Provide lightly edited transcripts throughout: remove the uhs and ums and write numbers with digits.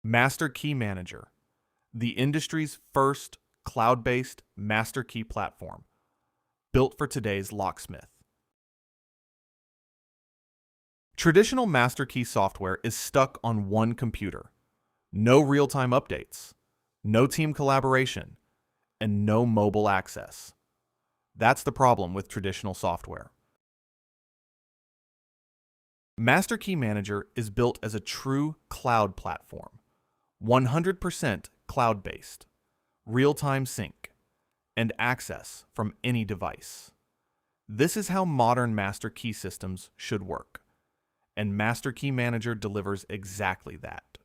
Master Key Manager, the industry's first cloud-based master key platform, built for today's locksmith. Traditional master key software is stuck on one computer. No real-time updates, no team collaboration, and no mobile access. That's the problem with traditional software. Master Key Manager is built as a true cloud platform, 100% cloud-based, real-time sync, and access from any device. This is how modern master key systems should work, and Master Key Manager delivers exactly that.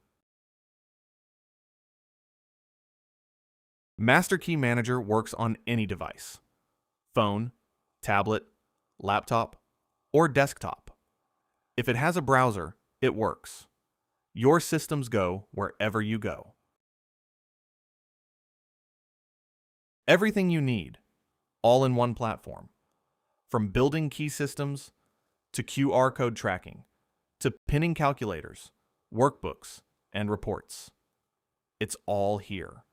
Master Key Manager works on any device: phone, tablet, laptop, or desktop. If it has a browser, it works. Your systems go wherever you go. Everything you need, all in one platform. From building key systems, to QR code tracking, to pinning calculators, workbooks, and reports. It's all here.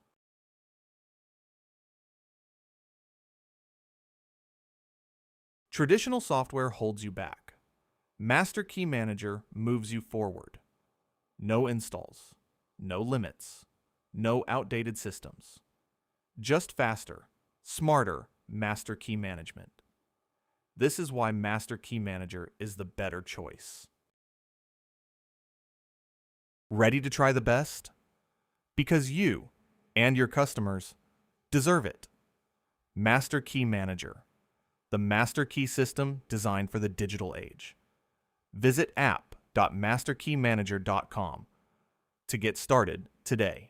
Traditional software holds you back. Master Key Manager moves you forward. No installs, no limits, no outdated systems. Just faster, smarter Master Key Management. This is why Master Key Manager is the better choice. Ready to try the best? Because you and your customers deserve it. Master Key Manager, the master key system designed for the digital age. Visit app.masterkeymanager.com to get started today.